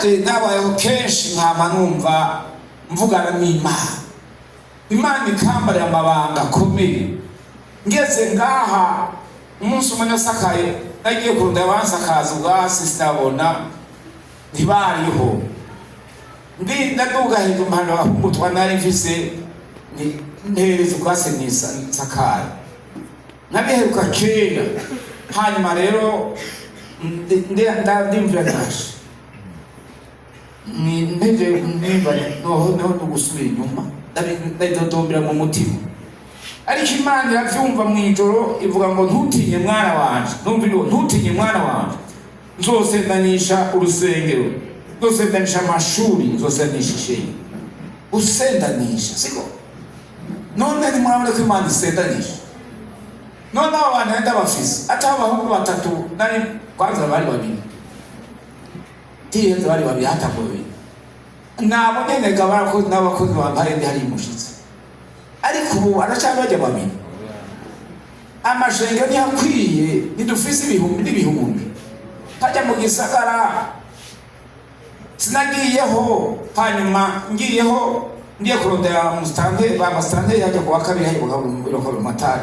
nanje nabayeho kenshi nkama numva mvugana n'Imana. Imana ikambarira amabanga akomeye. Ngeze ngaha umunsi umwe nasakaye nagiye kurunda abansakaza ubwasi sinabona ntibariho. Ndaduga hejuru mpano ahumutwa nari mfise ntereza ubwasi nisakaye. Nabiheruka kera. Hanyuma rero ndimvira nashe. Nteje no gusubira inyuma. Ndadodombera mu mutima. Ariko Imana iravyumva mwijoro ivuga ngo ntutinye mwana wanje. Numviriwe ntutinye mwana wanje. Nzosendanisha urusengero. Nzosendanisha amashuri, nzosendanisha ishengero. Usendanisha siko. None ni mwabona ko Imana isendanisha. None abantu ndabafise. Atabahungu batatu nari kwanza bari babiri. Tiyenze bari babiri hata babiri. Nabo nyene gabako n'abakozi bambare ndi hari mushitsi. Ariko ubu aracabajya babiri. Amashengero ntiyakwiye nidufise ibihumbi n'ibihumbi. Hajya mu gisagara sinagiyeho hanyuma ngiyeho ndiye kurondera mustande ba mustande yaje kuwa kabiri haje bakabura matari.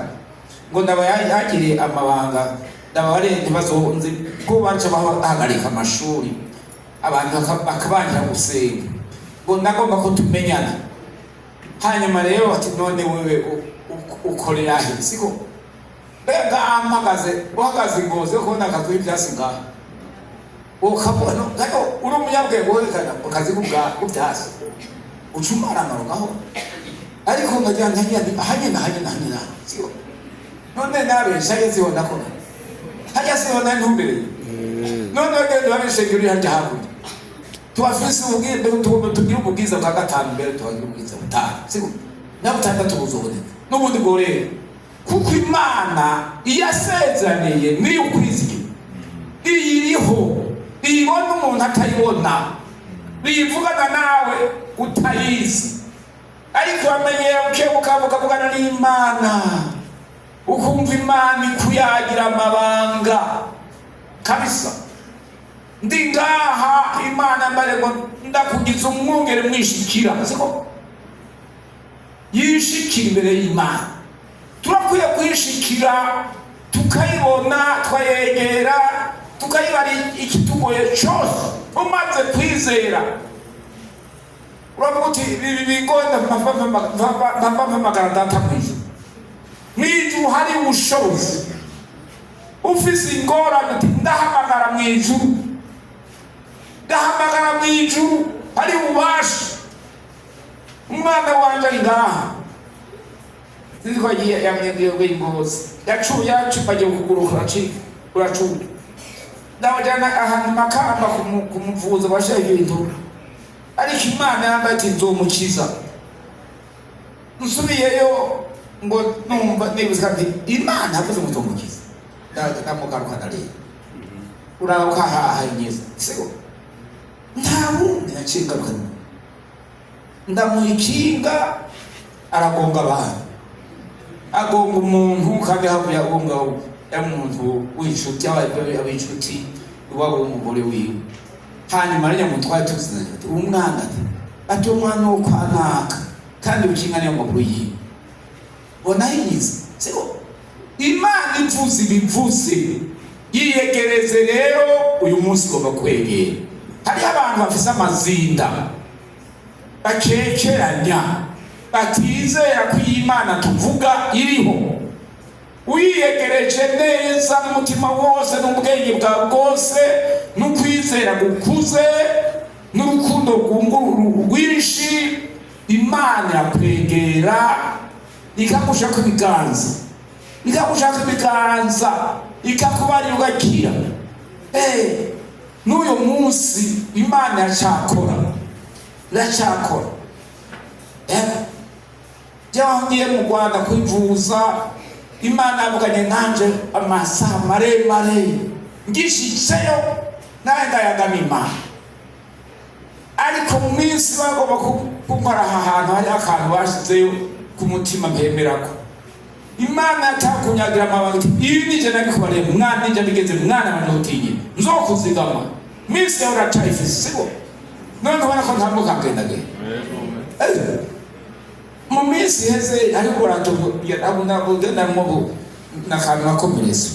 Ngo ndaba yagiriye amabanga ndabare ntibazonze ko baca bahagarika amashuri. Abantu bakabanja gusenga. Ngo ndagomba ko tumenyana. Hanyuma rero ati none wewe ukorera he siko bega amagaze uhagaze ngoze ko nakazuye ibyasi ngaho ukabona gato uri umunyabwe werekana akazi kubwa ubyasi ucumara ngaho ariko ngajya hanyina siko none nabe shayezi wona ko hajya se wona ntumbere none ngende babisheguri hajya hakundi tuwafisi ubwire tugira ubwiza bwa gatanu mbere tuwagira ubwiza butanu siko na butandatu buzobone n'ubundi gore kuko Imana iyasezeraniye ni ukwizigirwa iriho ibona umuntu atayibona bivugana nawe utayizi ariko bamenyeye ukavugana n'Imana ukumva Imana ikuyagira amabanga kabisa. Ndi ngaha Imana mbarego ndakugiza umwungere mwishikira siko yishikira imbere y'Imana. Turakwiye kwishikira tukayibona twayegera tukayibari ikitugoye cyose umaze kwizera. Uravuga uti ibi bigonda mpamva magana data kwije mwiju hari ubushobozi ufise ingorane uti ndahamagara mwijuru ndahamagara mwijuru hari ububasha umwana wanje ari ngaha sinzi ko yamyegiye bw'ingozi yacupaje kuguruka uracuka ndabajana ahantu makamba kumuvuza bashaye ibintu ariko Imana yambaye ati nzomukiza. Nsubiyeyo ngo numva nibuze kandi Imana yavuze ngo nzomukiza ndamugaruka nari urabuka hanyeze siko ntabu ndacingaruka ndamuyikinga aragonga abantu agonga umuntu kandi havuye agonga umuntu w'inshuti abinshuti wabo umugore wiwe. Hanyuma rya mutwaye tuzina umwana ati umwana wo kwanaka kandi ukinga niyo makuru yiwe bona yize siko Imana ivuze ibivuze yiyegereze. Rero uyu munsi ugomba kwegera. Hari abantu bafise amazinda bakekeranya batizera ko Imana tuvuga iriho. Wiyegereje neza n'umutima wose n'ubwenge bwa bwose n'ukwizera gukuze n'urukundo rwinshi Imana yakwegera ikagushaka ibiganza ikakubarira ugakira. N'uyu munsi Imana iracyakora. Ngiye mu Rwanda kwivuza Imana yavuganye nanje amasaha maremare ngishitseyo nawe ndayagana Imana. Ariko mu minsi bagomba kumpara ahantu hari akantu bashizeyo ku mutima mpemerako Imana yatakunyagira amabanga ibi nije nabikubareye mwana nije bigeze mwana banotinye nzokuzigama minsi yawe uracayifise siko none ubona ko ntambuka ngendagenda mu minsi iheze ariko nabwo nakantu nakomereza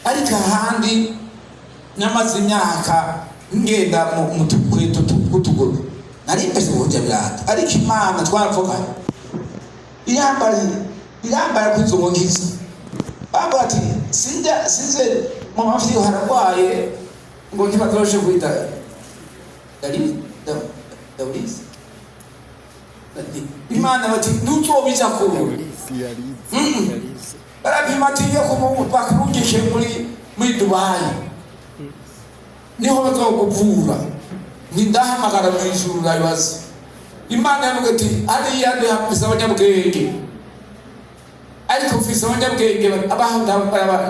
ariko ahandi namaze imyaka ngenda mu tukweto tw'utuguru nari mbese uburyo birata ariko Imana twaravuganye irambara kw'izo ngizo bambara ati sinze mu mafi haragwaye ngo ntibazoshe kwita Dawidi Imana bati ntuzobiza kubu barapima ati yo bakurungike muri Dubai niho bazokuvura ndahamagara mu ijuru ndabibaza Imana yavuga ati hariya ndahafise abanyabwenge ariko mfise abanyabwenge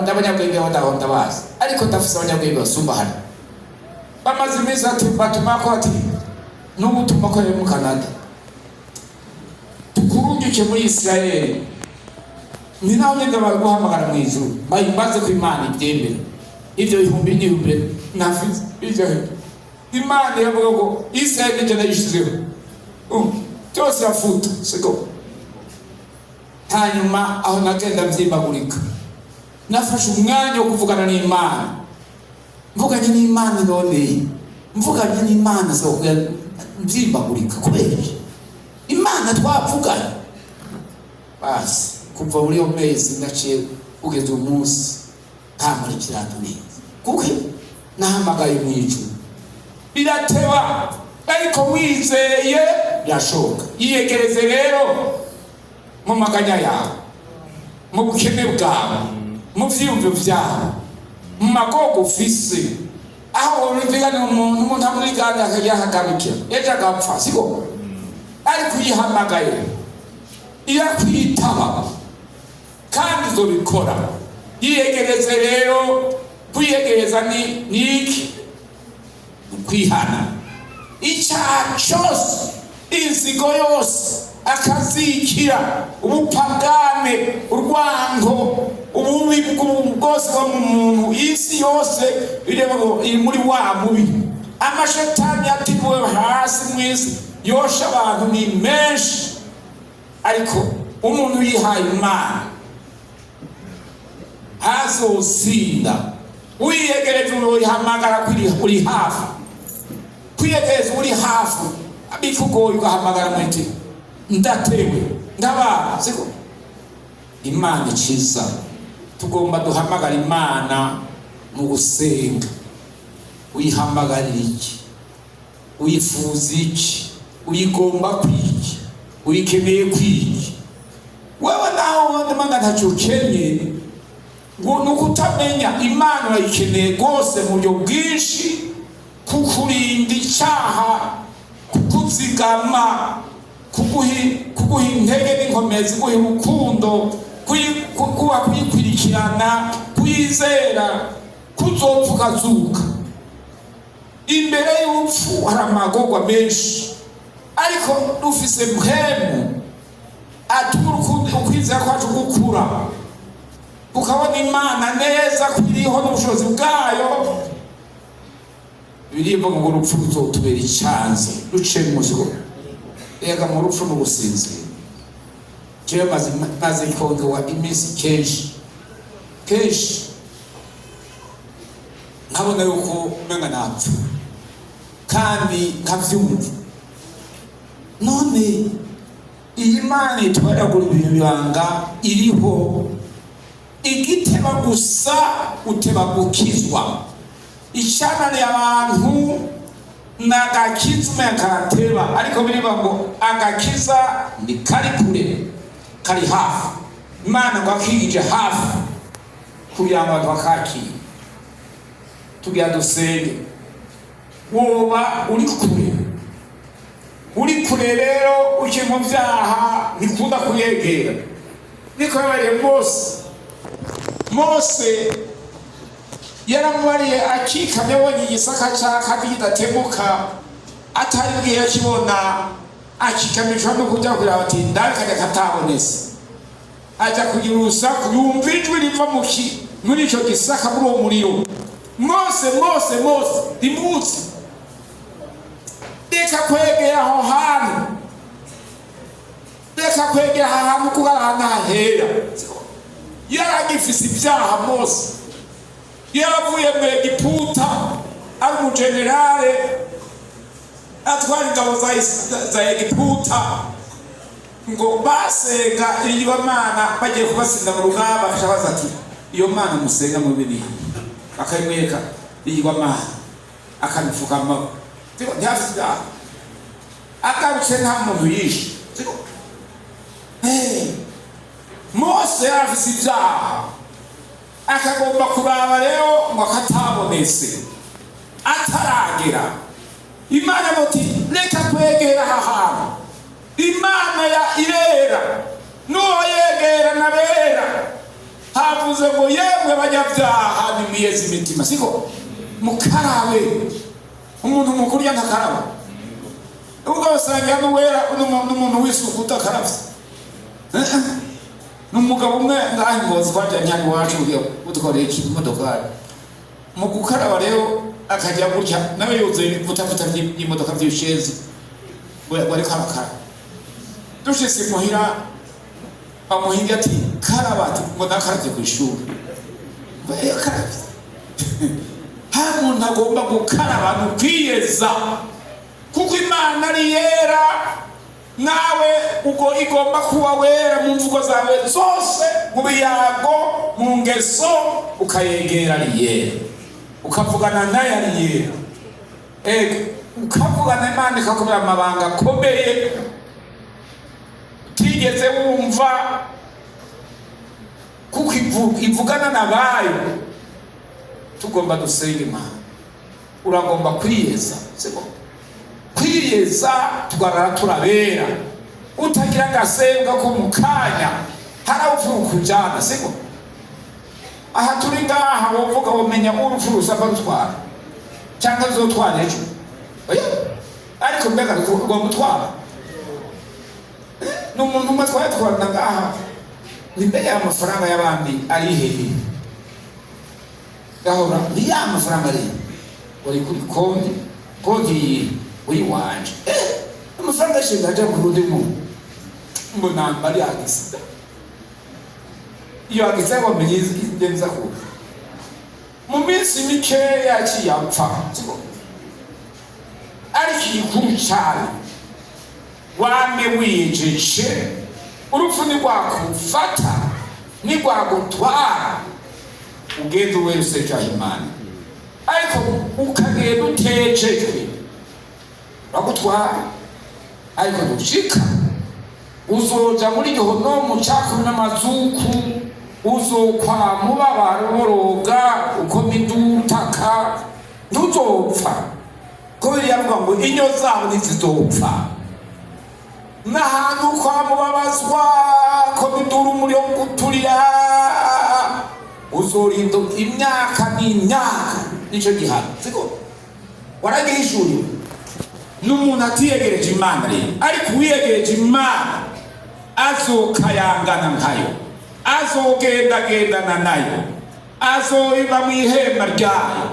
ndabanyabwenge badahonda bazi ariko ndafise abanyabwenge basumba hano bamaze iminsi ati batumako ati n'ubutuma ko mu Canada tukurungike muri Israel ni naho nyine baguhamagara mu ijuru bayimaze ko Imana ibyemera ibyo bihumbi n'ibihumbi nafize ibyo Imana yavuga ngo Israel n'ijana yishizeho cyose yafuta siko hanyuma aho nagenda mbyimagurika nafashe umwanya wo kuvugana n'Imana mvuganye n'Imana none mvuganye n'Imana zo mbyimagurika kubera Imana twavuganye basi kuva muri yo mezi ndaciye ugeze umunsi nta muri kiratu neza kuko nahamagaye mu ijuru birateba ariko wizeye yashoka yiyegereze rero mu maganya yawe mu bukene bwawe mu vyiyumviro vyawe mu magogo ufise aho urivigana umuntu amurigana akayahagarukira ejo agapfa siko ariko yihamagaye irakwitaba kandi uzobikora yiyegereze rero kwiyegereza ni iki kwihana icyaha cyose inzigo yose akazikira ubupagane urwango ububi bwose bwo mu muntu isi yose iri muri wa mubi amashetani yatibuwe hasi mwisi yosha abantu ni menshi ariko umuntu yihaye Imana azosinda wiyegereje urihamagara uri hafi kwiyegereza uri hafi abikugoye ugahamagara mwiti ndatewe ndabara siko Imana iciza tugomba duhamagara Imana mu gusenga uyihamagarira iki uyifuza iki uyigomba kwiki uyikeneye kwiki wewe nawe ndimanga ntacyo ukenye ngo nukutamenya Imana urayikeneye rwose mu buryo bwinshi kukurinda icyaha kukuzigama kuguha intege n'inkomezi kuguha urukundo kuyikurikirana kuyizera kuzopfa ukazuka imbere y'urupfu hari amagorwa menshi ariko dufise mpemu atuma ukwizera kwacu gukura ukabona Imana neza kwiriho n'ubushobozi bwayo birivuga ngo urupfu ruzotubera icyanze ruce muzigo ega mu rupfu n'ubusinzira jewe maze kongewa iminsi kenshi nkabona yuko umenga napfa kandi nkavyumva none iyi Imana itwaragura ibintu bibanga iriho igiteba gusa uteba gukizwa icyananiye abantu n'agakiza karateba ariko biriba ngo agakiza ni kari kure kari hafi Imana ngo akigije hafi kugira ngo abantu bakakire tugira dusenge woba uri kure rero uje mu byaha nikunda kuyegera niko yabaye Mose yaramubariye akikamye abonye igisaka kandi kidatemuka atari bwiye akibona akikamishwa no kujya kureba ati ndakajya katabonese ajya kugira urusaku yumva ijwi riva muri icyo gisaka muri uwo muriro Mose rimutse reka kwegera aho hantu, reka kwegera aho hantu kuko ahantu hahera. Yaragifise ibyaha Mose, yaravuye mu Egiputa ari umujenerale atwara ingabo za Egiputa, ngo basenga iyo mana bagiye kubasinda mu rugamba, bashabaza ati iyo mana musenga mu biri, akayimwereka iyo mana akanifukama, ntiyafite agarutse nta muntu yishe. Mose yarafise ibyaha, akagomba kuraba rero ngo akatabonetse ataragera. Imana boti reka kwegera aha hantu, Imana ya irera, nuwo yegera nabera. Havuze ngo yemwe banyabyaha nimwiyeze imitima, siko mukarabe. Umuntu mukuru yantakaraba, ubwo basanga n'uwera n'umuntu w'isuku utakarabye. N'umugabo umwe ngaho Ngozi twajyanye hano iwacu utwareye imodokari, mu gukaraba rero akajya gutya nawe yuzuye gutafuta y'imodoka by'ishezi bari karakara. Dushitse muhira bamuhinga ati karaba, ati ngo nakarabye ku ishuri. Yakarabye. Nta muntu agomba gukaraba n'ukwiyeza, kuko Imana ari yera, nawe uko igomba kuba wera mu mvugo zawe zose, mu biyago, mu ngeso, ukayegera ari yera, ukavugana nayo ari yera, ukavugana Imana ikakubwira amabanga akomeye utigeze wumva, kuko ivugana nabayo. Tugomba dusenga Imana, uragomba kwiyeza, siko kwiyeza tugarara turabera, utagira gasembwa ko mukanya harawuvuka kujana, siko aha turi ngaha wovuga womenya urupfu rusaba rutwara cyangwa zotwara ejo, ariko mbega ngo mutwara n'umuntu umwe twatwarana ngaha imbere y'amafaranga y'abandi ari hehe, gahora ni ya mafaranga ari uri kuri konti uri wanje, amafaranga ashinga aja mu rundi muntu ngo nambari agisida. Iyo agize wamenye ingenza ko mu minsi mikeya akiyapfa, ariko igikuru cyane wame wijeje urupfu nirwakufata nirwagutwara, ugenda wese cya Imana, ariko ukagenda utejejwe bagutwara, ariko dushika uzoja muri Gihonomu cakuru n'amazuku, uzokwa mubabaro boroga ukoma indutaka, ntuzopfa. Kubera yavuga ngo inyo zabo ntizizopfa, n'ahantu kwa mubabazwa ko bidura umuriro guturira, uzorinda imyaka n'imyaka, nico gihano, siko waragihishuriwe. N'umuntu atiyegereje Imana rero, ariko uwiyegereje Imana azokayangana nkayo, azogendagendana nayo, azoiba mu ihema ryayo,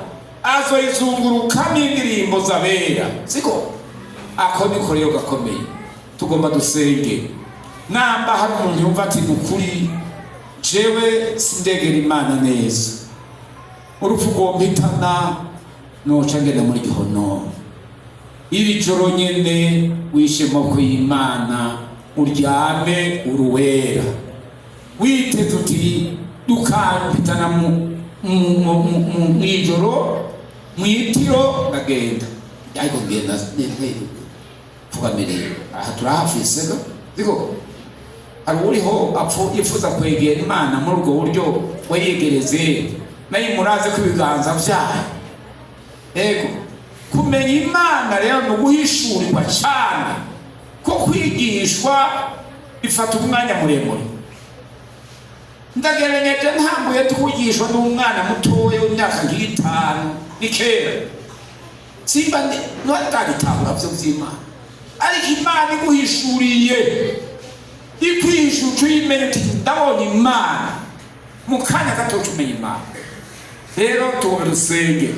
azoizungurukamo indirimbo zabera, siko ako niko rero gakomeye. Tugomba dusenge. Namba hari umuntu yumva ati ukuri jewe sindegera Imana neza, urupfu rwompitana noca ngenda muri Gihonomu, iri joro nyene wishe maboko y'Imana, uryame uruwera, witeze uti dukampitana mw'ijoro mw'itiro ndagenda, ariko ngenda tugamereye aha turahafise biko hari uriho apfu yifuza kwegera Imana muri ubwo buryo wayegereze nayo muraze ko ibiganza byayo. Ego kumenya Imana rero no guhishurirwa cyane, ko kwigishwa bifata umwanya muremure. Ndagerenyeje ntambuye twigishwa n'umwana mutoya w'imyaka 5 nikera, simba notagitahura byo by'Imana, ariko Imana iguhishuriye ikwishucu imenye uti ndabonye Imana mu kanya gato tumenya Imana. Rero tubona dusenge.